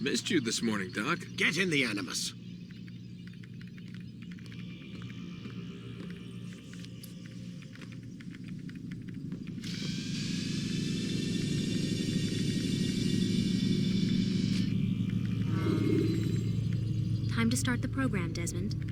Missed you this morning, Doc. Get in the Animus. Time to start the program, Desmond.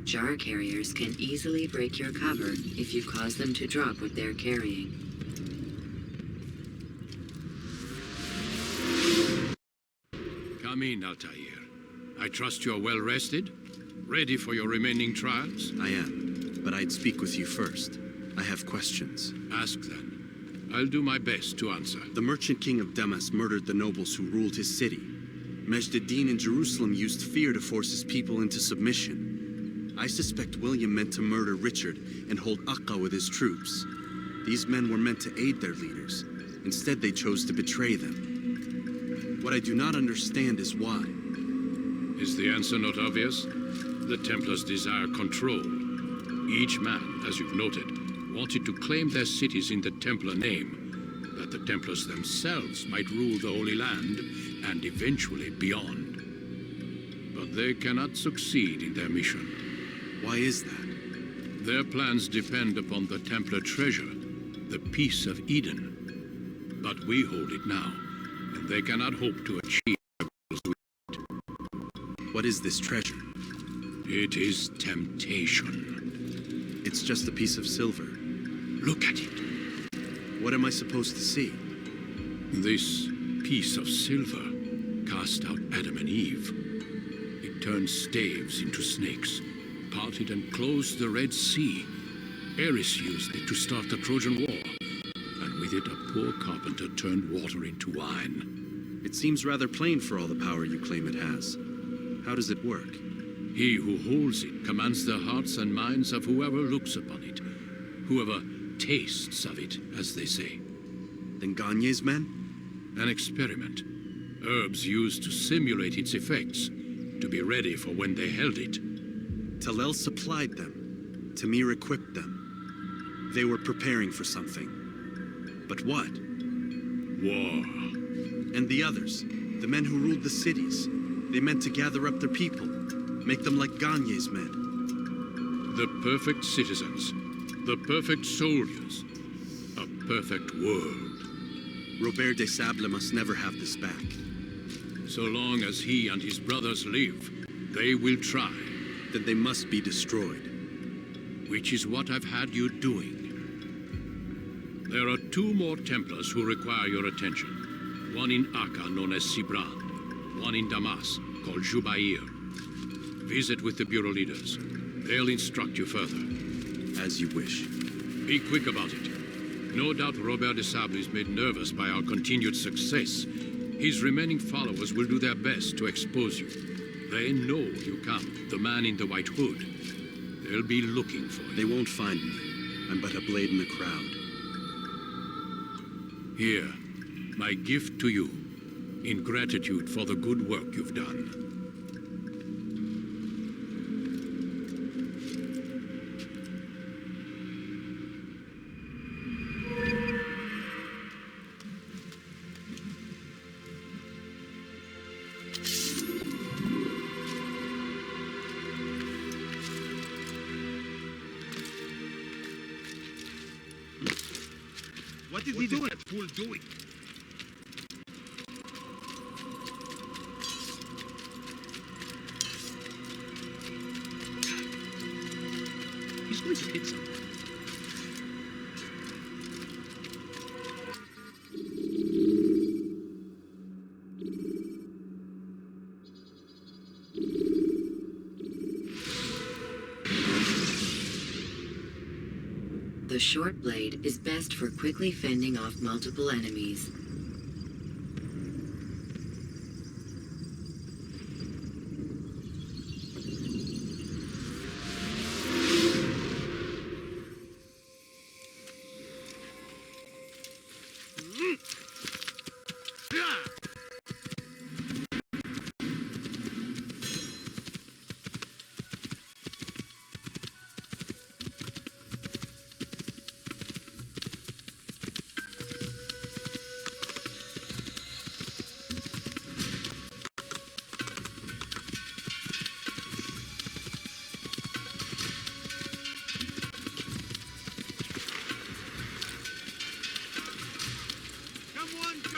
Jar carriers can easily break your cover if you cause them to drop what they're carrying. Come in, Altair. I trust you're well rested? Ready for your remaining trials? I am, but I'd speak with you first. I have questions. Ask then. I'll do my best to answer. The merchant king of Damas murdered the nobles who ruled his city. Majd ad-Din in Jerusalem used fear to force his people into submission. I suspect William meant to murder Richard and hold Akka with his troops. These men were meant to aid their leaders. Instead, they chose to betray them. What I do not understand is why. Is the answer not obvious? The Templars desire control. Each man, as you've noted, wanted to claim their cities in the Templar name, that the Templars themselves might rule the Holy Land and eventually beyond. But they cannot succeed in their mission. Why is that? Their plans depend upon the Templar treasure, the Peace of Eden. But we hold it now, and they cannot hope to achieve their goals with it. What is this treasure? It is temptation. It's just a piece of silver. Look at it. What am I supposed to see? This piece of silver cast out Adam and Eve. It turned staves into snakes, parted and closed the Red Sea. Ares used it to start the Trojan War, and with it a poor carpenter turned water into wine. It seems rather plain for all the power you claim it has. How does it work? He who holds it commands the hearts and minds of whoever looks upon it, whoever tastes of it, as they say. Then Gagne's men? An experiment. Herbs used to simulate its effects, to be ready for when they held it. Talel supplied them. Tamir equipped them. They were preparing for something. But what? War. And the others, the men who ruled the cities, they meant to gather up their people, make them like Gagne's men. The perfect citizens, the perfect soldiers, a perfect world. Robert des Sables must never have this back. So long as he and his brothers live, they will try. Then they must be destroyed. Which is what I've had you doing. There are 2 more Templars who require your attention. One in Akka, known as Sibran. One in Damas, called Jubair. Visit with the Bureau leaders. They'll instruct you further. As you wish. Be quick about it. No doubt Robert des Sables is made nervous by our continued success. His remaining followers will do their best to expose you. They know you come, the man in the white hood. They'll be looking for you. They won't find me. I'm but a blade in the crowd. Here, my gift to you, in gratitude for the good work you've done. What is he doing? That fool doing? He's going to hit something. The short blade is best for quickly fending off multiple enemies.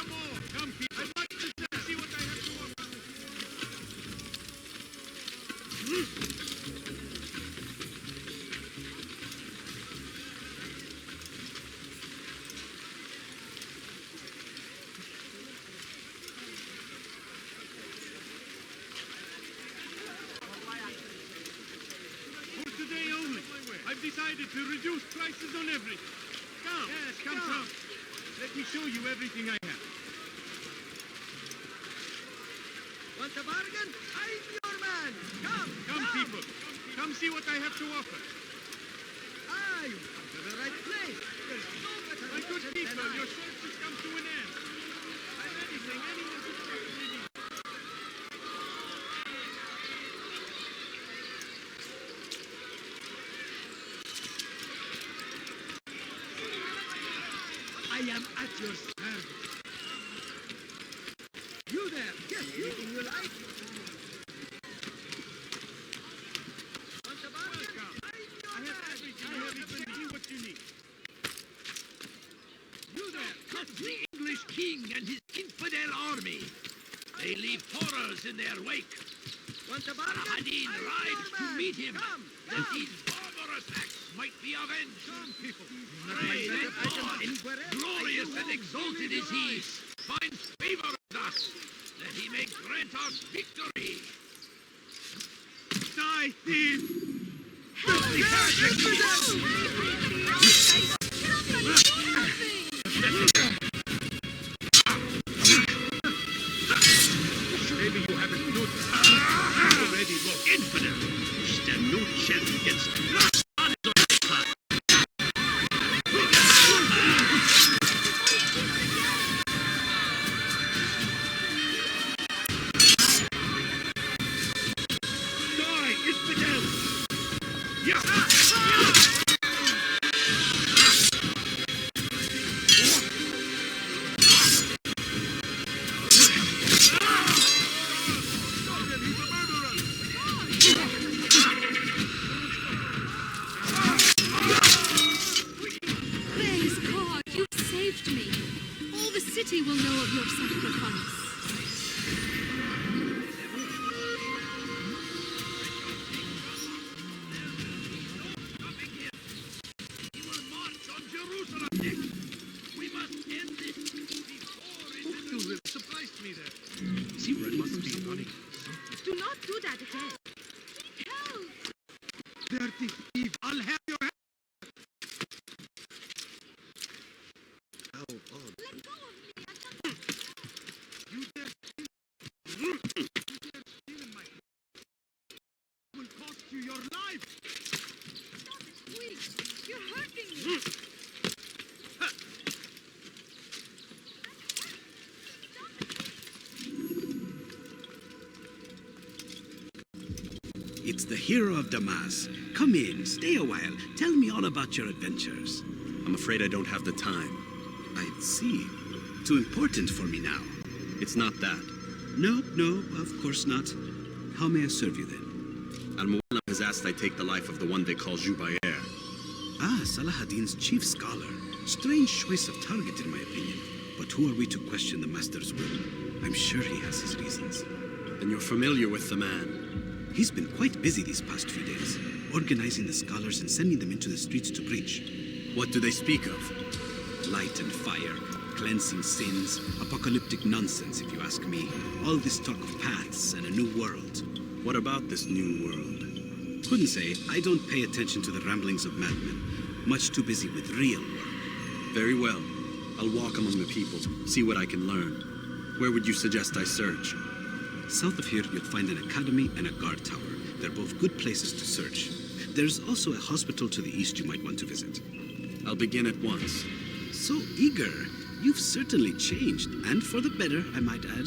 some more. Come, people. I'd like to see what I have to offer. For today only, I've decided to reduce prices on everything. Come, yes, come. Let me show you everything I have. Want a bargain? I'm your man. Come, people. Come see what I have to offer. Ah, you come to the right place. There's no better My good merchant people, than I. your search has come to an end. I've anything anyone could possibly need. I am at your service. You there, get anything you like. Want a bargain? Welcome. I'm your I have man. everything. I have exactly what you need. You there, Cut the English king and his infidel army. They leave horrors in their wake. want a bargain? Saladin I'm rides your to man. meet him, Come. that these barbarous acts might be avenged. Come, people. Pray that God, Anywhere else? glorious and exalted is he, finds favor with us, that he may grant us victory. Die, thief! Maybe you haven't noticed. Already lost. Infidel, you stand no chance against us. Die, infidel! Praise God, you've saved me. All the city will know of your sacrifice. He will march on Jerusalem next. We must end this before it is You really surprised me there. Secret must be running. Do not do that again. Help! Dirty thief! I'll have your head! How odd. Let go of me! You dare steal? You dare steal in my house? It will cost you your life! Stop it, please! You're hurting me! It's the hero of Damas. Come in, stay a while. Tell me all about your adventures. I'm afraid I don't have the time. I see. Too important for me now. It's not that. No, of course not. How may I serve you then? Al-Mu'alla has asked I take the life of the one they call Jubair. Ah, Salahadin's chief scholar. Strange choice of target, in my opinion. But who are we to question the master's will? I'm sure he has his reasons. Then you're familiar with the man. He's been quite busy these past few days, organizing the scholars and sending them into the streets to preach. What do they speak of? Light and fire, cleansing sins, apocalyptic nonsense, if you ask me. All this talk of paths and a new world. What about this new world? Couldn't say. I don't pay attention to the ramblings of madmen. Much too busy with real work. Very well. I'll walk among the people, see what I can learn. Where would you suggest I search? South of here, you'll find an academy and a guard tower. They're both good places to search. There's also a hospital to the east you might want to visit. I'll begin at once. So eager. You've certainly changed, and for the better, I might add.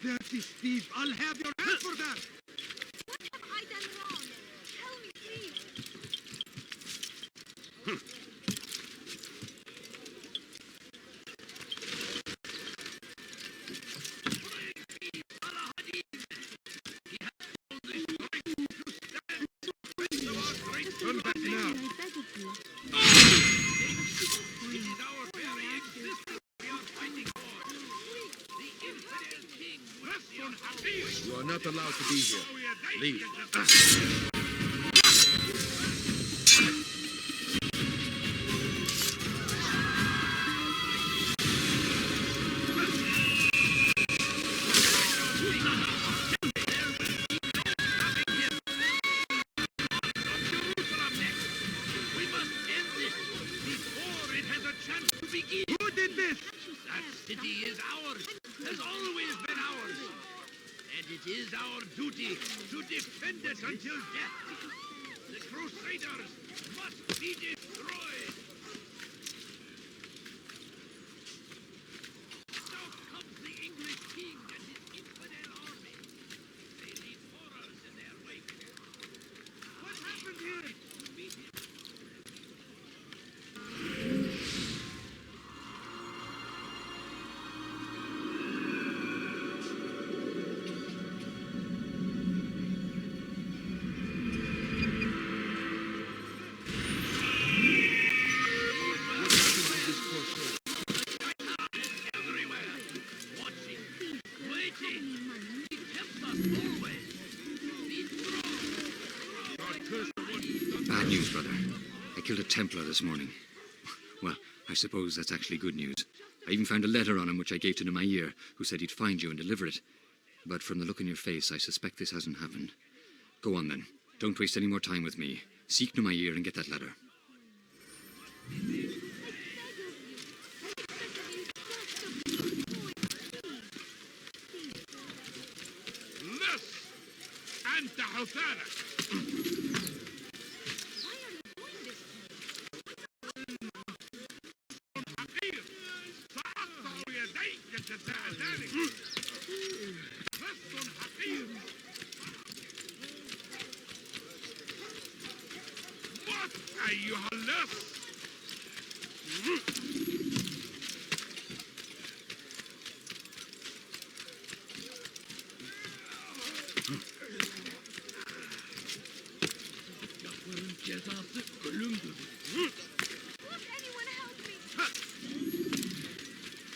Dirty thief! I'll have your head for that! What have I done wrong? Tell me, please. Turn back now. It is our very existence we are fighting for. The infidel king will You are not allowed to be here. Leave. We must end this before it has a chance to begin. Who did this? That city is ours, has always been ours. And it is our duty to defend it until death. The Crusaders must be destroyed. Now comes the English king and his infidel army. They leave horrors in their wake. What happened here? Meet him. Everywhere. Watching. Waiting. He kept us always. Bad news, brother. I killed a Templar this morning. Well, I suppose that's actually good news. I even found a letter on him which I gave to Nemair, who said he'd find you and deliver it. But from the look in your face, I suspect this hasn't happened. Go on then. Don't waste any more time with me. Seek Nemair and get that letter. Less! أنت حثالك! حقير! سأقطع يديك جزاء ذلك! لص حقير! مت أيها اللص! Cezası ölümdür.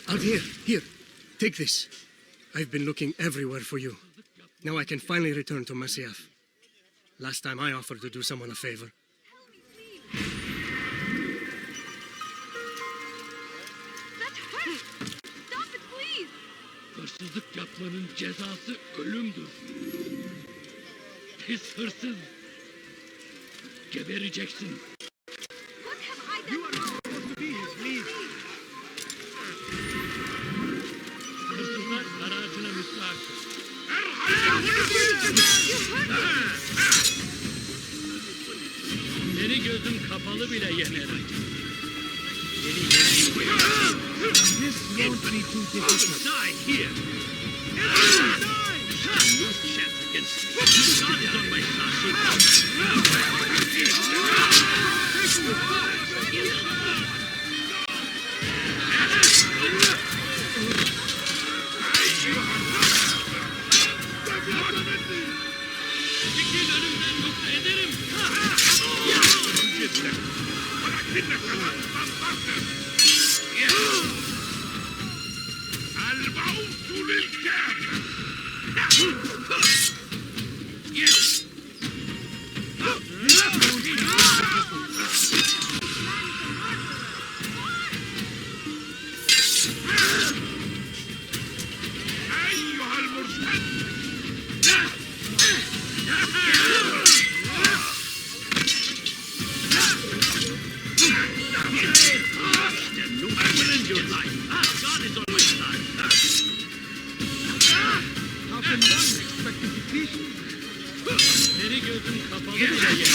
Altair, here. Take this. I've been looking everywhere for you. Now I can finally return to Masyaf. Last time I offered to do someone a favor. That hurts! Stop it, please! Hırsızlık yapmanın cezası ölümdür. Pis hırsız. Gebereceksin. What have I done wrong? To be his leader. Hırsızlar garajına müstahak. You hurt me! Seni gözüm kapalı bile yenerim. This won't be too difficult. Die here. No chance against me. God is on my Çekil önümden yoksa ederim. ولكنك لن تنتصر. الموت للكافر. أيها المرتد. I will end your life. God is on my side. How can one expect to defeat me? Seni gözüm kapalı bile yenerim.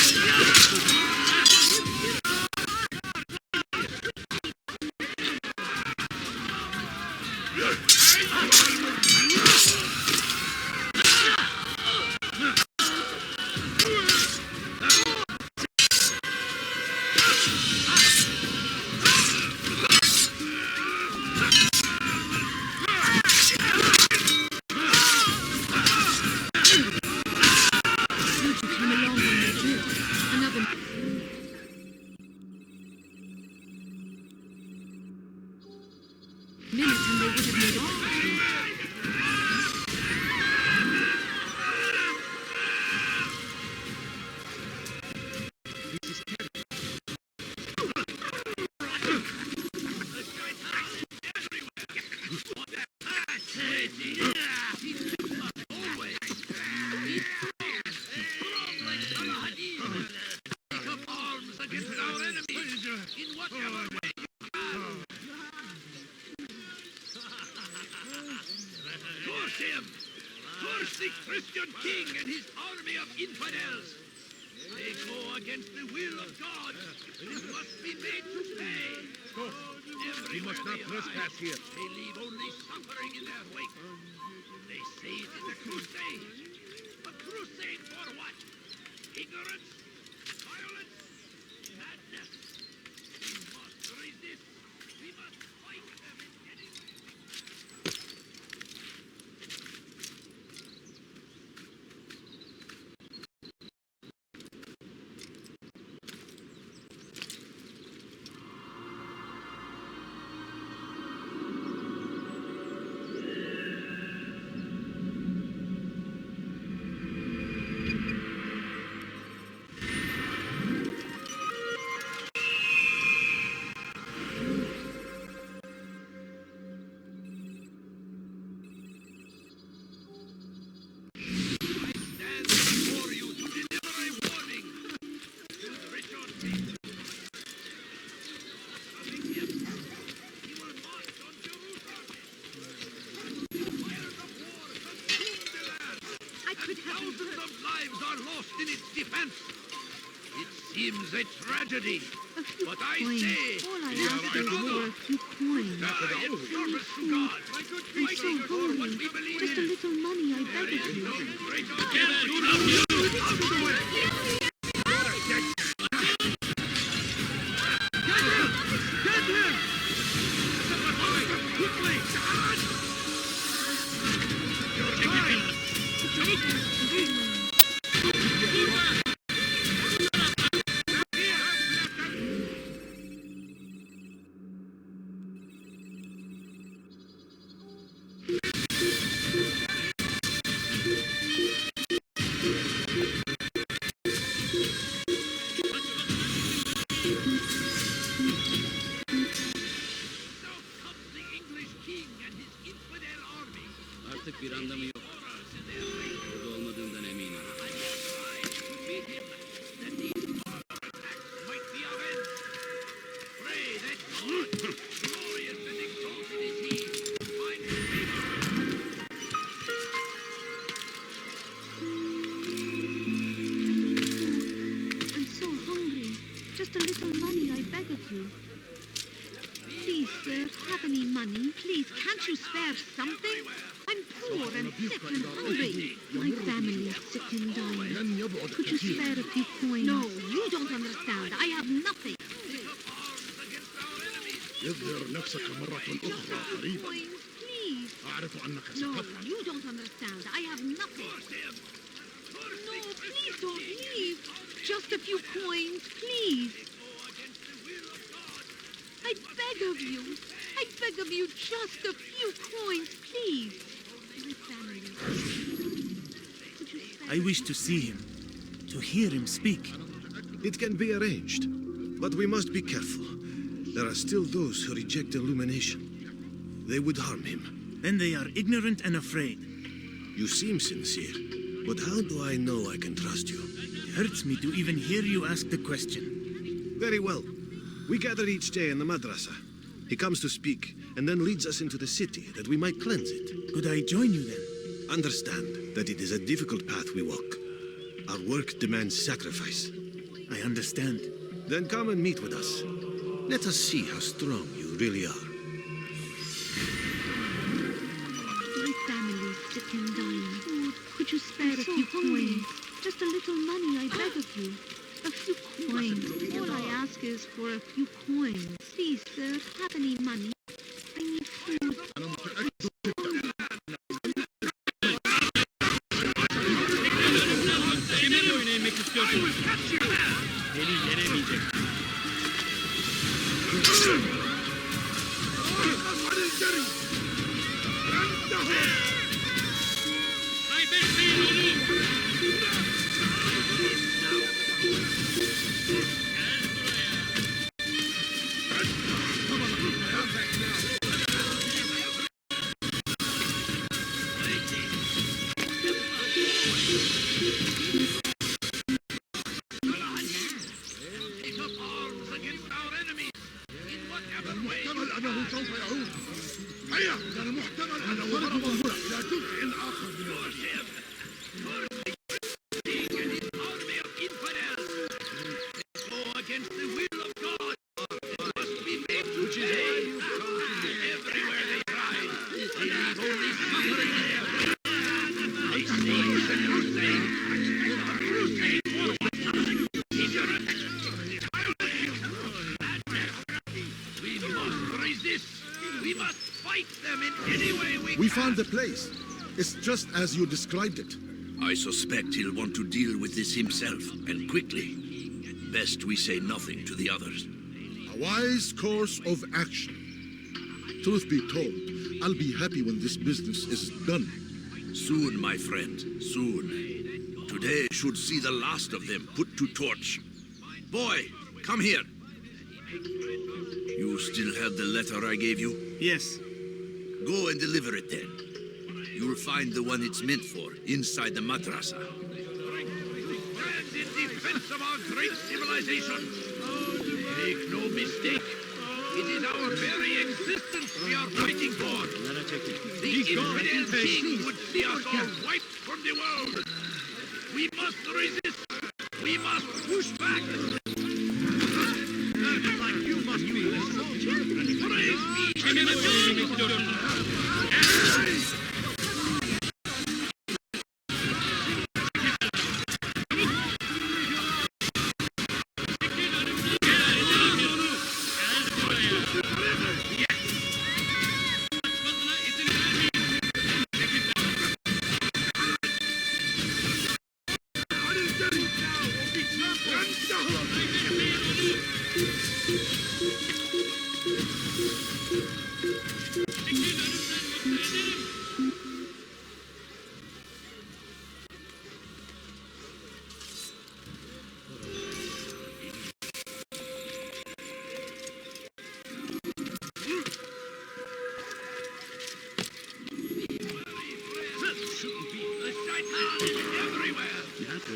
whatever way you can. Curse him! Curse the Christian king and his army of infidels! They go against the will of God. It must be made to pay. We must not trespass here. They leave only suffering in their wake. They say it is a crusade. A crusade for what? Ignorance? Violence? Madness? We must resist. We must fight them in any way. Stand before you to deliver a warning to Richard King. He will march on Jerusalem. Fires of war consume the land. Thousands of lives are lost in its defense. It seems a tragedy, but I say, All I we ask is cannot for a few coins. die in service to God. I'm so Fighting for what hungry. we believe Just a in. little money, I There beg of is you. no greater Get him! Quickly! Now comes the English king and his infidel army. Artık bir anlamı yok. Horrors in their wake. Burada olmadığından eminim. I will try to meet him, that these horror attacks might be avenged. Pray that God, glorious and exalted is he, find favor. I'm so hungry. Just a little money, I beg of you. Please, sir, have any money? Please, can't you spare something? I'm poor and sick and hungry. My family is sick and dying. Could you spare a few coins? No, you don't understand. I have nothing. Take up arms against our enemies. اظهر نفسك مرة أخرى قريبا. Coins, please. أعرف أنك No, ستفعل. you don't understand. I have nothing. Curse him. Curse No, the please Christian don't king and leave. his army. Just a few coins, please. They go against the will of God. I beg of you. I beg of you, just a few coins, please. My family. Could you spare I wish to see him, to hear him speak. It can be arranged, but we must be careful. There are still those who reject illumination. They would harm him. Then they are ignorant and afraid. You seem sincere, but how do I know I can trust you? It hurts me to even hear you ask the question. Very well. We gather each day in the madrasa. He comes to speak, and then leads us into the city that we might cleanse it. Could I join you then? Understand that it is a difficult path we walk. Our work demands sacrifice. I understand. Then come and meet with us. Let us see how strong you really are. my family is sick and dying? Could you spare a few coins? Just a little money, I beg of you. A few coins. All I ask is for a few coins. Please, sir, have any money? I need food. إنه سوف يعود. هيا إلى المحتمل أن نضربه إلى جزء آخر من الأرض. Against the will of God, it must be made to pay. Everywhere they ride, they leave only suffering there. They say it's a crusade. A crusade for what? Ignorance, violence. We must resist. We must fight them in any way we can. We found the place. It's just as you described it. I suspect he'll want to deal with this himself, and quickly. Best we say nothing to the others. A wise course of action. Truth be told, I'll be happy when this business is done. Soon, my friend, soon. Today should see the last of them put to torch. Boy, come here. You still have the letter I gave you? Yes. Go and deliver it then. You'll find the one it's meant for inside the madrasa. In defense of our great civilization. Make no mistake. It is our very existence we are fighting for. The infidel king would see us all wiped from the world. We must resist. We must push back. Like you must be the soldier. Praise be.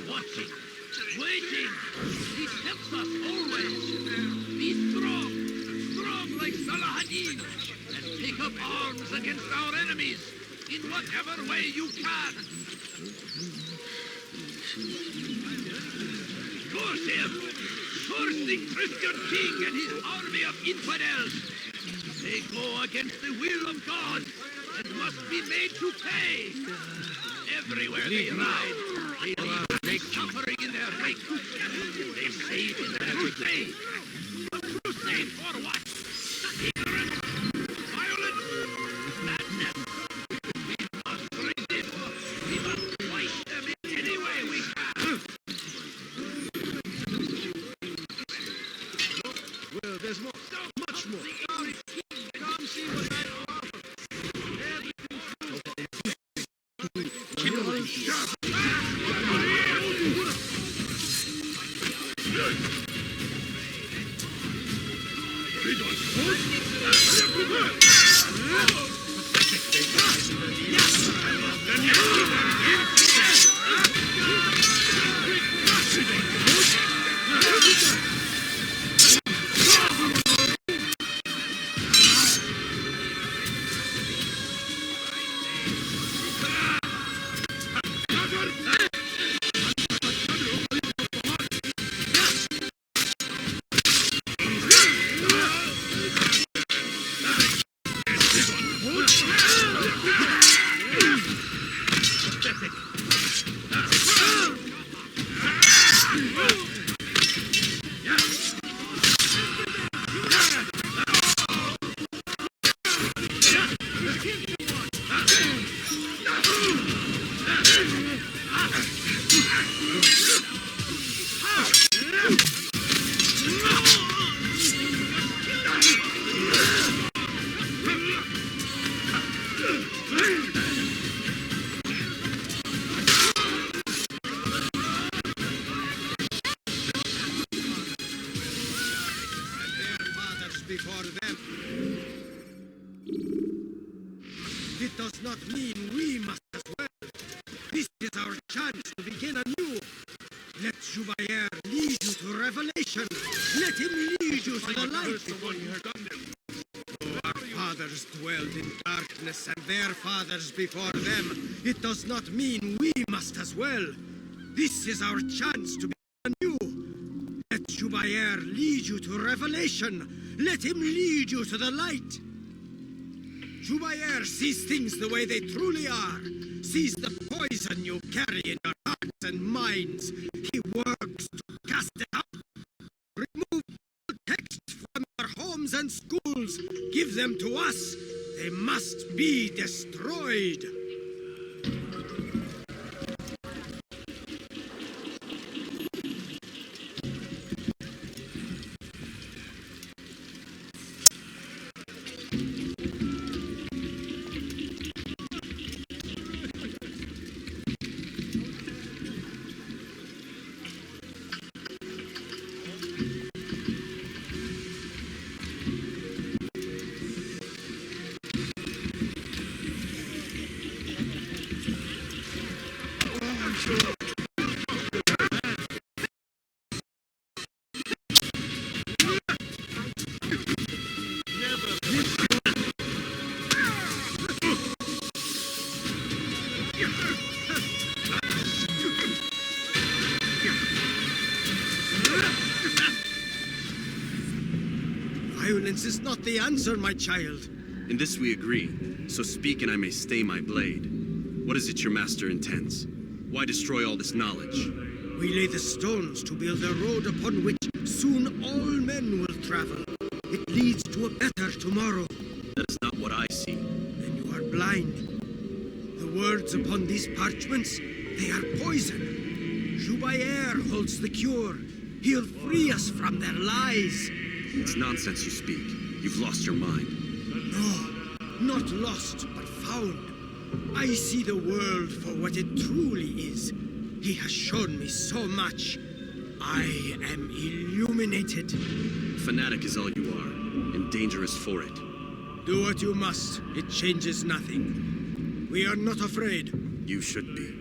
Watching, waiting. He helps us always. Be strong, strong like Salahadin, and take up arms against our enemies in whatever way you can. Curse him! Curse the Christian king and his army of infidels! They go against the will of God and must be made to pay. Everywhere they ride, they leave suffering in their wake. They say it is a crusade. A crusade for what? Ignorance, violence, madness. We must resist. We must fight them in any way we can. Well, there's more. Much more. Come see what I offer. Before them. It does not mean we must as well. This is our chance to begin anew. Let Jubair lead you to revelation. Let him lead you to the light. mothers dwelled in darkness and their fathers before them, it does not mean we must as well. This is our chance to be anew. Let Jubair lead you to revelation. Let him lead you to the light. Jubair sees things the way they truly are, sees the poison you carry in your hearts and minds. He works to cast it out. Remove the texts from your homes and schools. Give them to us. They must be destroyed. Violence is not the answer, my child. In this we agree, so speak and I may stay my blade. What is it your master intends? Why destroy all this knowledge? We lay the stones to build a road upon which soon all men will travel. It leads to a better tomorrow. That is not what I see. Then you are blind. The words upon these parchments, they are poison. Jubair holds the cure. He'll free us from their lies. It's nonsense you speak. You've lost your mind. No, not lost, but found. I see the world for what it truly is. He has shown me so much. I am illuminated. Fanatic is all you are, and dangerous for it. Do what you must. It changes nothing. We are not afraid. You should be.